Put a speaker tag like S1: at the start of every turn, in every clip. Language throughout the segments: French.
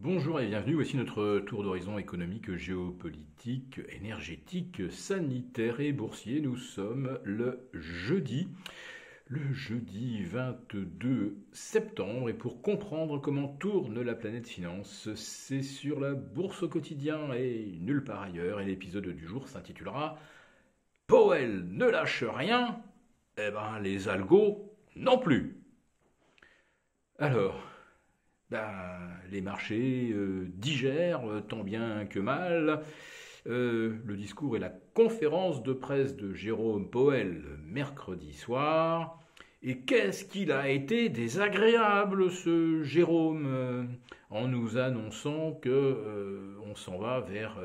S1: Bonjour et bienvenue, voici notre tour d'horizon économique, géopolitique, énergétique, sanitaire et boursier. Nous sommes le jeudi 22 septembre et pour comprendre comment tourne la planète finance, c'est sur la bourse au quotidien et nulle part ailleurs. Et l'épisode du jour s'intitulera Powell ne lâche rien, eh ben les algos non plus. Alors, les marchés digèrent tant bien que mal le discours et la conférence de presse de Jérôme Powell mercredi soir. Et qu'est-ce qu'il a été désagréable ce Jérôme en nous annonçant que on s'en va vers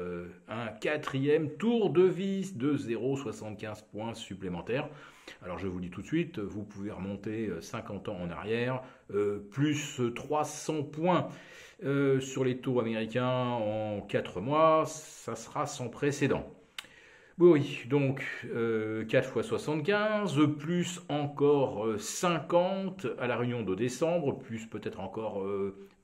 S1: un quatrième tour de vis de 0,75 points supplémentaires. Alors je vous le dis tout de suite, vous pouvez remonter 50 ans en arrière, plus 300 points sur les taux américains en 4 mois, ça sera sans précédent. Oui, donc 4 fois 75, plus encore 50 à la réunion de décembre, plus peut-être encore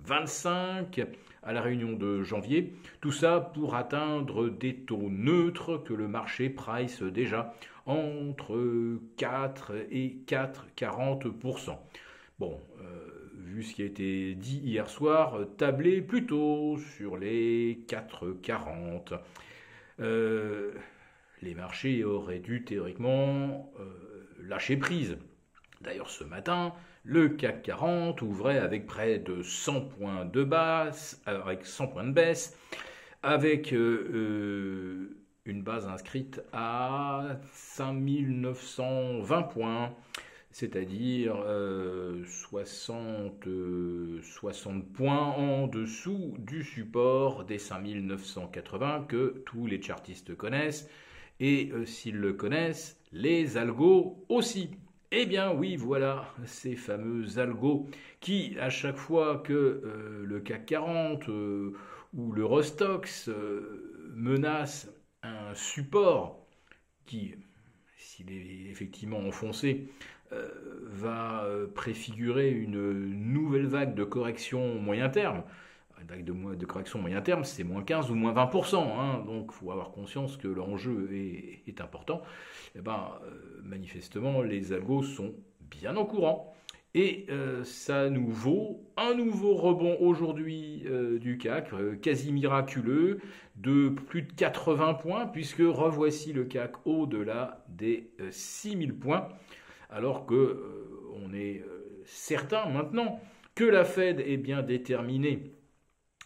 S1: 25 à la réunion de janvier. Tout ça pour atteindre des taux neutres que le marché price déjà entre 4 et 4,40%. Bon, vu ce qui a été dit hier soir, tablez plutôt sur les 4,40. Les marchés auraient dû théoriquement lâcher prise. D'ailleurs, ce matin, le CAC 40 ouvrait avec près de 100 points de baisse, avec 100 points de baisse, avec une base inscrite à 5920 points, c'est-à-dire 60 points en dessous du support des 5980 que tous les chartistes connaissent. Et s'ils le connaissent, les algos aussi. Eh bien oui, voilà ces fameux algos qui, à chaque fois que le CAC 40 ou l'Eurostoxx menacent un support qui, s'il est effectivement enfoncé, va préfigurer une nouvelle vague de correction moyen terme. Une vague de correction moyen terme, c'est moins 15 ou moins 20%. Hein, donc il faut avoir conscience que l'enjeu est important. Et manifestement, les algos sont bien au courant. Et ça nous vaut un nouveau rebond aujourd'hui du CAC, quasi miraculeux, de plus de 80 points, puisque revoici le CAC au-delà des 6000 points, alors que on est certain maintenant que la Fed est bien déterminée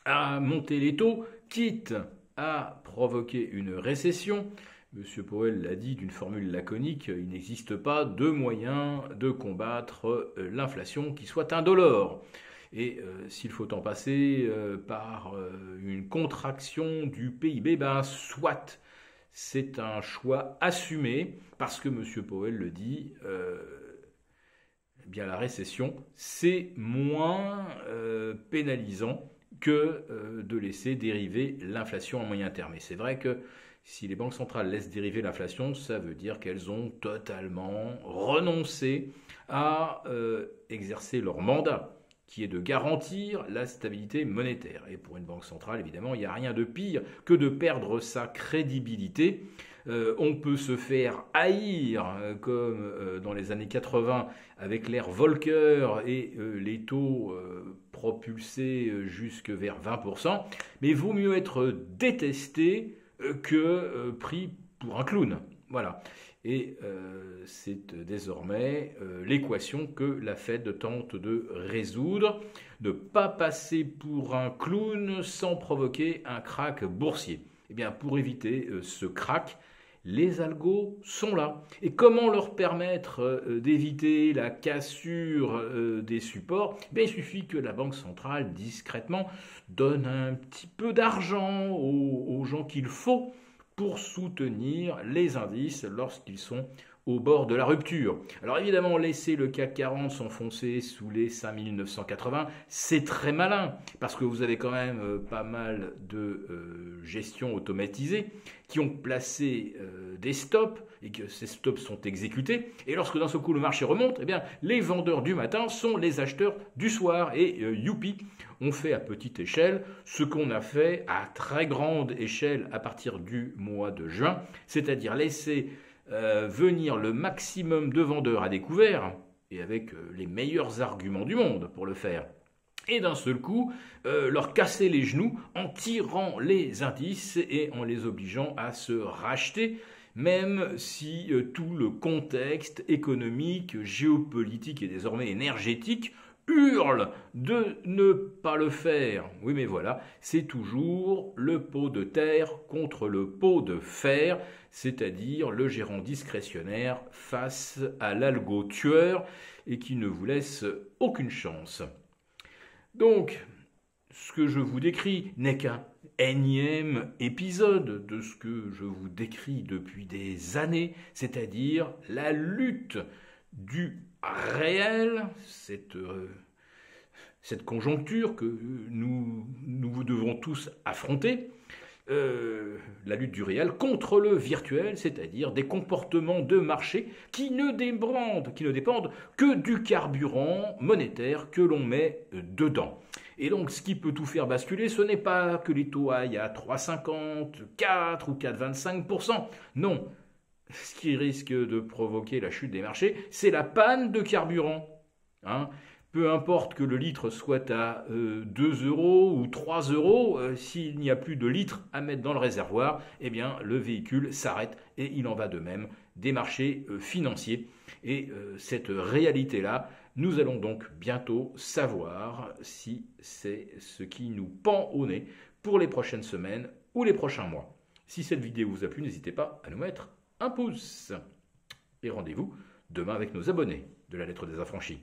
S1: à monter les taux, quitte à provoquer une récession. Monsieur Powell l'a dit d'une formule laconique, il n'existe pas de moyen de combattre l'inflation qui soit indolore. Et s'il faut en passer par une contraction du PIB, soit. C'est un choix assumé parce que Monsieur Powell le dit, bien la récession, c'est moins pénalisant que de laisser dériver l'inflation à moyen terme. Et c'est vrai que si les banques centrales laissent dériver l'inflation, ça veut dire qu'elles ont totalement renoncé à exercer leur mandat, qui est de garantir la stabilité monétaire. Et pour une banque centrale, évidemment, il n'y a rien de pire que de perdre sa crédibilité. On peut se faire haïr, comme dans les années 80, avec l'ère Volcker et les taux propulsés jusque vers 20%, mais vaut mieux être détesté que pris pour un clown. Voilà. Et c'est désormais l'équation que la Fed tente de résoudre, ne pas passer pour un clown sans provoquer un krach boursier. Eh bien, pour éviter ce krach, les algos sont là. Et comment leur permettre d'éviter la cassure des supports? Il suffit que la Banque centrale, discrètement, donne un petit peu d'argent aux gens qu'il faut pour soutenir les indices lorsqu'ils sont au bord de la rupture. Alors évidemment, laisser le CAC 40 s'enfoncer sous les 5980, c'est très malin, parce que vous avez quand même pas mal de gestions automatisées qui ont placé des stops, et que ces stops sont exécutés. Et lorsque d'un seul coup le marché remonte, eh bien, les vendeurs du matin sont les acheteurs du soir. Et youpi, on fait à petite échelle ce qu'on a fait à très grande échelle à partir du mois de juin, c'est-à-dire laisser venir le maximum de vendeurs à découvert, et avec les meilleurs arguments du monde pour le faire. Et d'un seul coup, leur casser les genoux en tirant les indices et en les obligeant à se racheter, même si tout le contexte économique, géopolitique et désormais énergétique hurle de ne pas le faire. Oui, mais voilà, c'est toujours le pot de terre contre le pot de fer, c'est-à-dire le gérant discrétionnaire face à l'algo tueur et qui ne vous laisse aucune chance. Donc, ce que je vous décris n'est qu'un énième épisode de ce que je vous décris depuis des années, c'est-à-dire la lutte du réel, cette conjoncture que nous devons tous affronter, la lutte du réel contre le virtuel, c'est-à-dire des comportements de marché qui ne dépendent que du carburant monétaire que l'on met dedans. Et donc, ce qui peut tout faire basculer, ce n'est pas que les taux aillent à 3,50, 4 ou 4,25%. Non, ce qui risque de provoquer la chute des marchés, c'est la panne de carburant. Peu importe que le litre soit à 2 euros ou 3 euros, s'il n'y a plus de litres à mettre dans le réservoir, eh bien le véhicule s'arrête, et il en va de même des marchés financiers. Et cette réalité-là, nous allons donc bientôt savoir si c'est ce qui nous pend au nez pour les prochaines semaines ou les prochains mois. Si cette vidéo vous a plu, n'hésitez pas à nous mettre un pouce. Et rendez-vous demain avec nos abonnés de la Lettre des Affranchis.